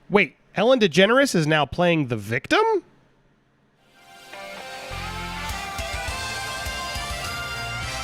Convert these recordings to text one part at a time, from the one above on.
Wait, Ellen DeGeneres is now playing the victim?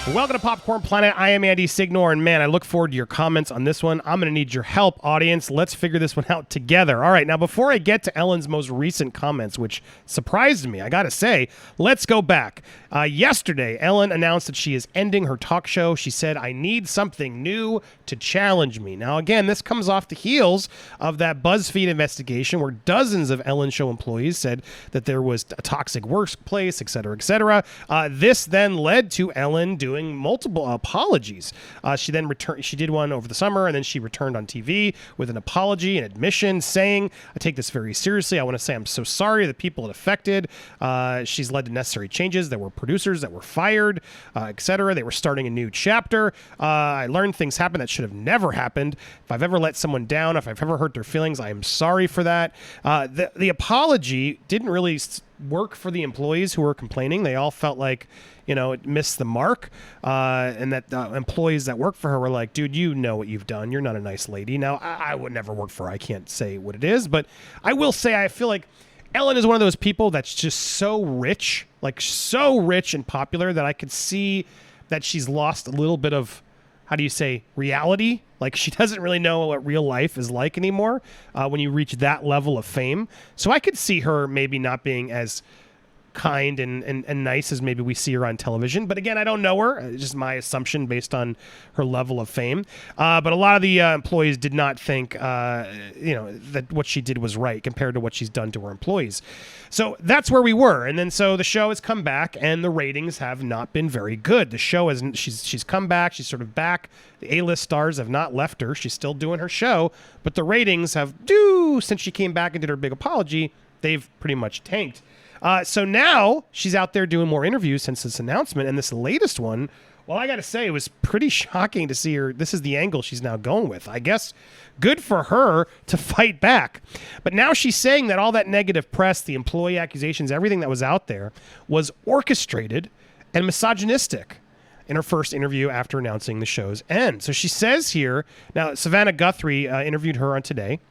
Welcome to Popcorn Planet. I am Andy Signore, and man, I look forward to your comments on this one. I'm going to need your help, audience. Let's figure this one out together. All right, now before I get to Ellen's most recent comments, which surprised me, I got to say, let's go back. Yesterday, Ellen announced that she is ending her talk show. She said, I need something new to challenge me. Now, again, this comes off the heels of that BuzzFeed investigation where dozens of Ellen Show employees said that there was a toxic workplace, et cetera, et cetera. This then led to Ellen doing multiple apologies. She then returned. She did one over the summer, and then she returned on TV with an apology and admission saying, I take this very seriously. I want to say I'm so sorry to the people it affected. She's led to necessary changes. There were producers that were fired, et cetera. They were starting a new chapter. I learned things happened that should have never happened. If I've ever let someone down, if I've ever hurt their feelings, I am sorry for that. The apology didn't really work for the employees who were complaining. They all felt like, it missed the mark, and that employees that work for her were like, dude, you know what you've done. You're not a nice lady. Now, I would never work for her. I can't say what it is, but I will say I feel like Ellen is one of those people that's just so rich and popular that I could see that she's lost a little bit of, how do you say, reality? Like, she doesn't really know what real life is like anymore when you reach that level of fame. So I could see her maybe not being as kind and nice as maybe we see her on television. But again, I don't know her. It's just my assumption based on her level of fame. But a lot of the employees did not think, that what she did was right compared to what she's done to her employees. So that's where we were. And then so the show has come back and the ratings have not been very good. The show hasn't, she's come back. She's sort of back. The A-list stars have not left her. She's still doing her show, but the ratings have, since she came back and did her big apology, they've pretty much tanked. So now she's out there doing more interviews since this announcement, and this latest one, well, I got to say, it was pretty shocking to see her. This is the angle she's now going with. I guess good for her to fight back. But now she's saying that all that negative press, the employee accusations, everything that was out there was orchestrated and misogynistic in her first interview after announcing the show's end. So she says here, now Savannah Guthrie interviewed her on Today,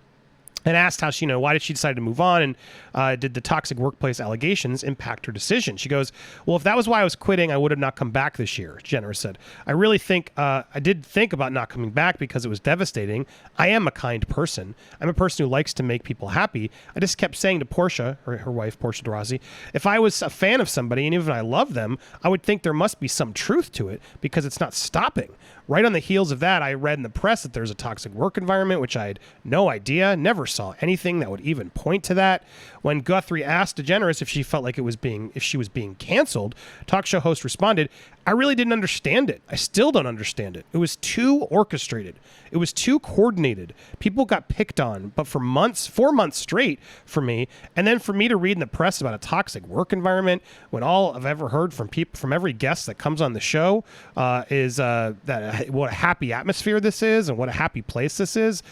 and asked how she, why did she decide to move on, and did the toxic workplace allegations impact her decision? She goes, well, if that was why I was quitting, I would have not come back this year, Jenner said. I really think, I did think about not coming back because it was devastating. I am a kind person. I'm a person who likes to make people happy. I just kept saying to Portia, her wife, Portia de Rossi, if I was a fan of somebody, and even I love them, I would think there must be some truth to it because it's not stopping. Right on the heels of that, I read in the press that there's a toxic work environment, which I had no idea, never saw anything that would even point to that. When Guthrie asked DeGeneres if she felt like if she was being canceled, talk show host responded, I really didn't understand it. I still don't understand it. It was too orchestrated. It was too coordinated. People got picked on, but for months, 4 months straight for me. And then for me to read in the press about a toxic work environment when all I've ever heard from people, from every guest that comes on the show is that what a happy atmosphere this is and what a happy place this is.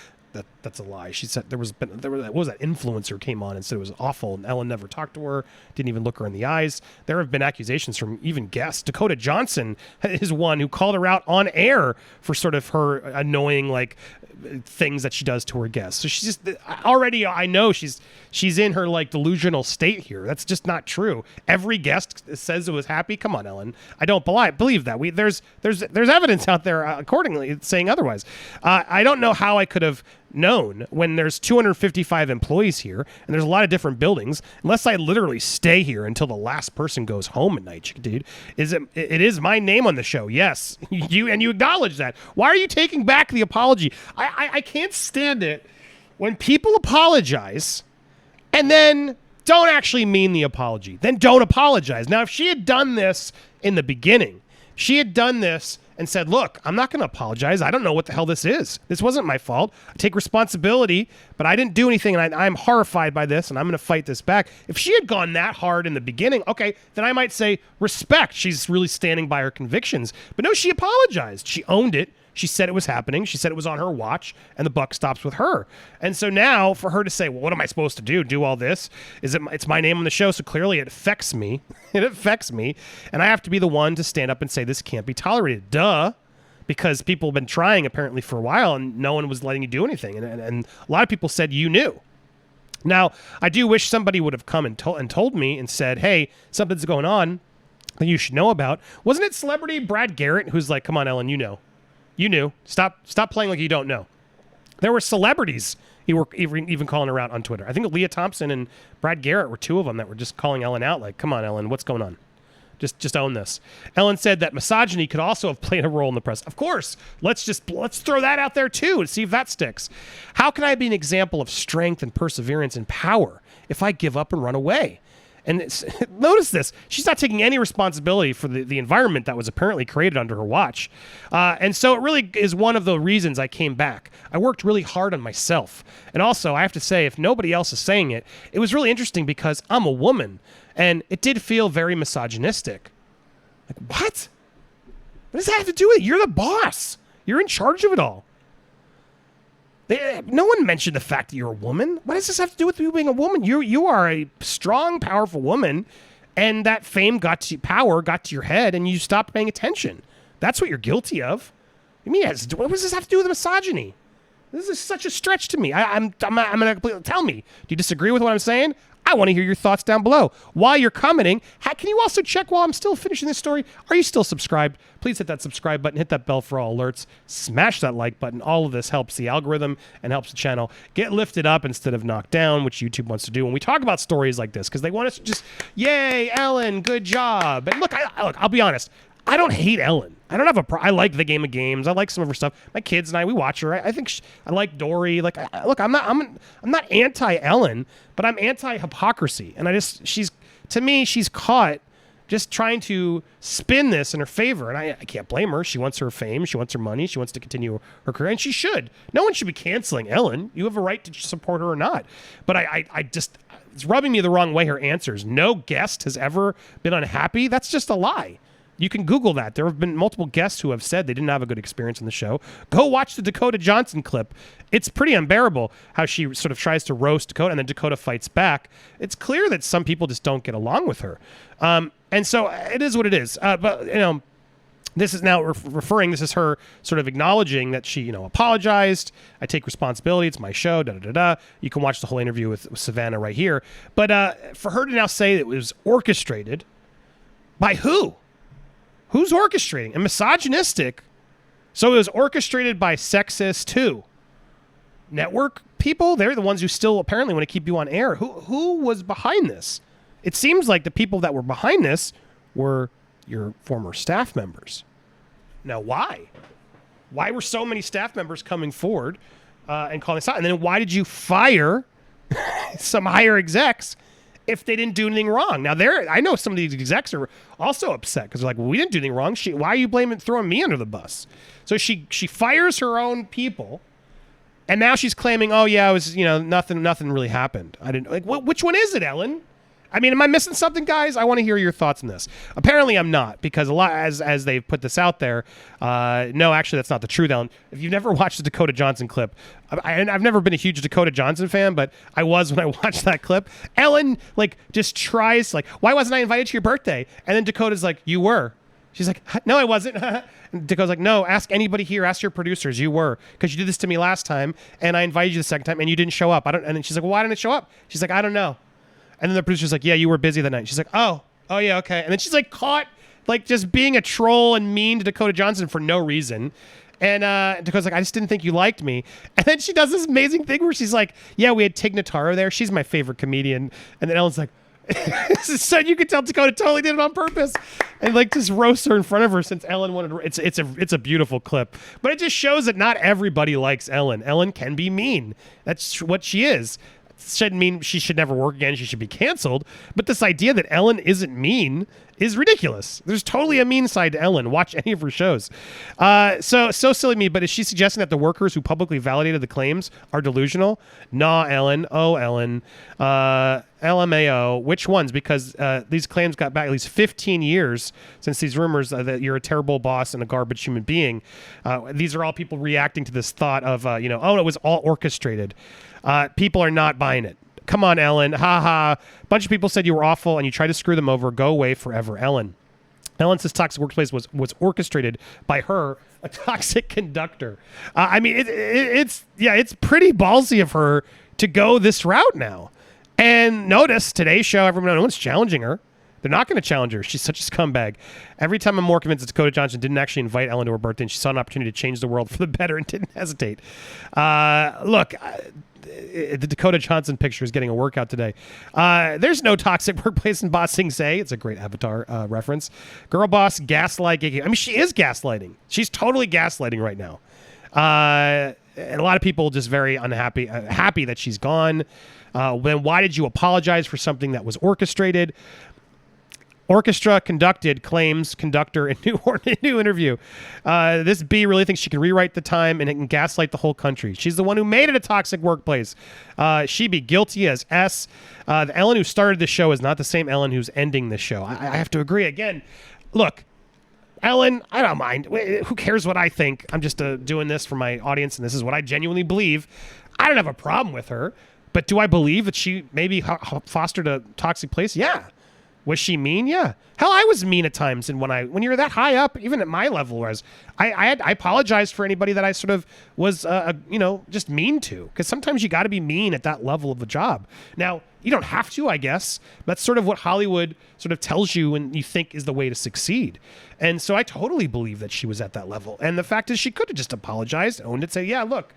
That's a lie. She said there was that influencer came on and said it was awful, and Ellen never talked to her, didn't even look her in the eyes. There have been accusations from even guests. Dakota Johnson is one who called her out on air for sort of her annoying things that she does to her guests. So she's just already, I know she's in her delusional state here. That's just not true. Every guest says it was happy. Come on, Ellen. I don't believe that. There's evidence out there accordingly saying otherwise. I don't know how I could have known when there's 255 employees here and there's a lot of different buildings, unless I literally stay here until the last person goes home at night, dude. It is my name on the show. Yes. You acknowledge that. Why are you taking back the apology? I can't stand it when people apologize and then don't actually mean the apology. Then don't apologize. Now, if she had done this in the beginning, she had done this and said, look, I'm not going to apologize. I don't know what the hell this is. This wasn't my fault. I take responsibility, but I didn't do anything, and I'm horrified by this, and I'm going to fight this back. If she had gone that hard in the beginning, okay, then I might say respect. She's really standing by her convictions. But no, she apologized. She owned it. She said it was happening. She said it was on her watch, and the buck stops with her. And so now for her to say, well, what am I supposed to do? Do all this? It's my name on the show, so clearly it affects me. It affects me, and I have to be the one to stand up and say this can't be tolerated. Duh. Because people have been trying apparently for a while, and no one was letting you do anything. And a lot of people said you knew. Now, I do wish somebody would have come and told me and said, hey, something's going on that you should know about. Wasn't it celebrity Brad Garrett who's like, come on, Ellen, you know. You knew. Stop playing like you don't know. There were celebrities you were even calling her out on Twitter. I think Leah Thompson and Brad Garrett were two of them that were just calling Ellen out like, come on, Ellen, what's going on? Just own this. Ellen said that misogyny could also have played a role in the press. Of course. Let's throw that out there too and see if that sticks. How can I be an example of strength and perseverance and power if I give up and run away? And notice this. She's not taking any responsibility for the environment that was apparently created under her watch. And so it really is one of the reasons I came back. I worked really hard on myself. And also, I have to say, if nobody else is saying it, it was really interesting because I'm a woman. And it did feel very misogynistic. Like, what? What does that have to do with it? You're the boss. You're in charge of it all. No one mentioned the fact that you're a woman. What does this have to do with you being a woman? You are a strong, powerful woman, and that fame power got to your head, and you stopped paying attention. That's what you're guilty of. I mean, what does this have to do with misogyny? This is such a stretch to me. I'm gonna completely tell me. Do you disagree with what I'm saying? I want to hear your thoughts down below. While you're commenting, can you also check while I'm still finishing this story? Are you still subscribed? Please hit that subscribe button, hit that bell for all alerts, smash that like button. All of this helps the algorithm and helps the channel get lifted up instead of knocked down, which YouTube wants to do when we talk about stories like this, because they want us to just, yay, Ellen, good job. And look, I'll be honest. I don't hate Ellen. I don't have I like the Game of Games. I like some of her stuff. My kids and we watch her. I think I like Dory. Like, look, I'm not anti-Ellen, but I'm anti-hypocrisy. And to me, she's caught just trying to spin this in her favor. And I can't blame her. She wants her fame. She wants her money. She wants to continue her career. And she should. No one should be canceling Ellen. You have a right to support her or not. But it's rubbing me the wrong way, her answers. No guest has ever been unhappy. That's just a lie. You can Google that. There have been multiple guests who have said they didn't have a good experience on the show. Go watch the Dakota Johnson clip. It's pretty unbearable how she sort of tries to roast Dakota and then Dakota fights back. It's clear that some people just don't get along with her. And so it is what it is. But, this is now this is her sort of acknowledging that she, apologized. I take responsibility. It's my show, da-da-da-da. You can watch the whole interview with Savannah right here. But for her to now say that it was orchestrated, by who? Who's orchestrating? And misogynistic. So it was orchestrated by sexist too. Network people? They're the ones who still apparently want to keep you on air. Who was behind this? It seems like the people that were behind this were your former staff members. Now, why? Why were so many staff members coming forward and calling this out? And then why did you fire some higher execs if they didn't do anything wrong? Now, I know some of these execs are also upset because they're like, well, we didn't do anything wrong. Why are you throwing me under the bus? So she fires her own people, and now she's claiming, oh yeah, it was nothing really happened. I didn't like. Which one is it, Ellen? I mean, am I missing something, guys? I want to hear your thoughts on this. Apparently, I'm not, because a lot as they've put this out there. No, actually, that's not the truth, Ellen. If you've never watched the Dakota Johnson clip, I've never been a huge Dakota Johnson fan, but I was when I watched that clip. Ellen just tries why wasn't I invited to your birthday? And then Dakota's like, you were. She's like, no, I wasn't. And Dakota's like, no, ask anybody here. Ask your producers. You were, because you did this to me last time, and I invited you the second time, and you didn't show up. And then she's like, well, why didn't it show up? She's like, I don't know. And then the producer's like, yeah, you were busy that night. She's like, oh yeah, okay. And then she's caught just being a troll and mean to Dakota Johnson for no reason. And Dakota's like, I just didn't think you liked me. And then she does this amazing thing where she's like, yeah, we had Tig Notaro there. She's my favorite comedian. And then Ellen's like, so you could tell Dakota totally did it on purpose, and just roast her in front of her since Ellen wanted. It's a beautiful clip, but it just shows that not everybody likes Ellen. Ellen can be mean. That's what she is. Shouldn't mean she should never work again. She should be canceled. But this idea that Ellen isn't mean is ridiculous. There's totally a mean side to Ellen. Watch any of her shows. So silly me, but is she suggesting that the workers who publicly validated the claims are delusional? Nah, Ellen. Oh, Ellen. LMAO. Which ones? Because these claims got back at least 15 years since these rumors that you're a terrible boss and a garbage human being. These are all people reacting to this thought of, oh, it was all orchestrated. People are not buying it. Come on, Ellen. Ha ha. A bunch of people said you were awful and you tried to screw them over. Go away forever, Ellen. Ellen says toxic workplace was orchestrated by her, a toxic conductor. I mean, it's pretty ballsy of her to go this route now. And notice today's show, no one's challenging her. They're not going to challenge her. She's such a scumbag. Every time I'm more convinced that Dakota Johnson didn't actually invite Ellen to her birthday, and she saw an opportunity to change the world for the better and didn't hesitate. Look, the Dakota Johnson picture is getting a workout today. There's no toxic workplace in Boss Sing Say. It's a great Avatar reference. Girl boss gaslight. I mean, she is gaslighting. She's totally gaslighting right now. And a lot of people just very unhappy, happy that she's gone. Then why did you apologize for something that was orchestrated? Orchestra conducted, claims conductor in new interview. This B really thinks she can rewrite the time and it can gaslight the whole country. She's the one who made it a toxic workplace. She'd be guilty as S. The Ellen who started the show is not the same Ellen who's ending the show. I have to agree again. Look, Ellen, I don't mind. Who cares what I think? I'm just doing this for my audience, and this is what I genuinely believe. I don't have a problem with her, but do I believe that she maybe fostered a toxic place? Yeah. Was she mean? Yeah. Hell, I was mean at times, and when you're that high up, even at my level, whereas I apologized for anybody that I sort of was, just mean to, because sometimes you got to be mean at that level of a job. Now, you don't have to, I guess. That's sort of what Hollywood sort of tells you and you think is the way to succeed. And so I totally believe that she was at that level. And the fact is, she could have just apologized, owned it, say, yeah, look.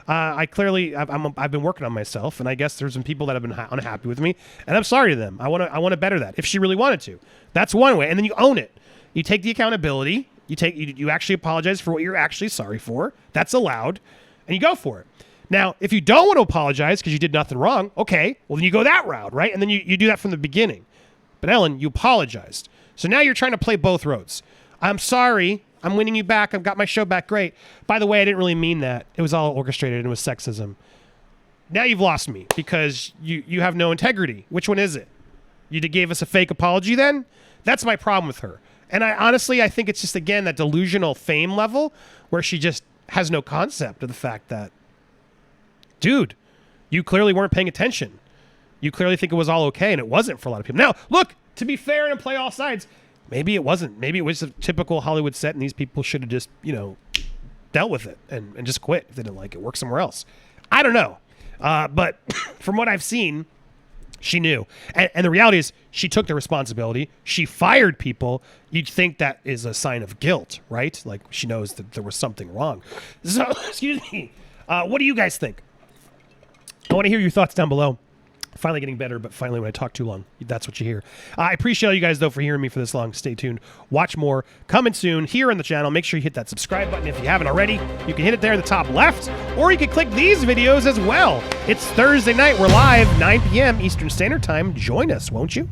I've been working on myself, and I guess there's some people that have been unhappy with me, and I'm sorry to them. I want to better that. If she really wanted to, that's one way. And then you own it. You take the accountability. You actually apologize for what you're actually sorry for. That's allowed, and you go for it. Now, if you don't want to apologize because you did nothing wrong, okay, well then you go that route, right? And then you do that from the beginning. But Ellen, you apologized, so now you're trying to play both roads. I'm sorry. I'm winning you back. I've got my show back. Great. By the way, I didn't really mean that. It was all orchestrated and it was sexism. Now you've lost me because you have no integrity. Which one is it? You gave us a fake apology then? That's my problem with her. And I think it's just, again, that delusional fame level where she just has no concept of the fact that, dude, you clearly weren't paying attention. You clearly think it was all okay, and it wasn't for a lot of people. Now, look, to be fair and play all sides, maybe it wasn't. Maybe it was a typical Hollywood set, and these people should have just, dealt with it and just quit if they didn't like it, work somewhere else. I don't know. But from what I've seen, she knew. And the reality is she took the responsibility. She fired people. You'd think that is a sign of guilt, right? Like she knows that there was something wrong. So, excuse me. What do you guys think? I want to hear your thoughts down below. Finally getting better, but finally when I talk too long, that's what you hear. I appreciate you guys, though, for hearing me for this long. Stay tuned. Watch more. Coming soon here on the channel. Make sure you hit that subscribe button if you haven't already. You can hit it there in the top left, or you can click these videos as well. It's Thursday night. We're live, 9 p.m. Eastern Standard Time. Join us, won't you?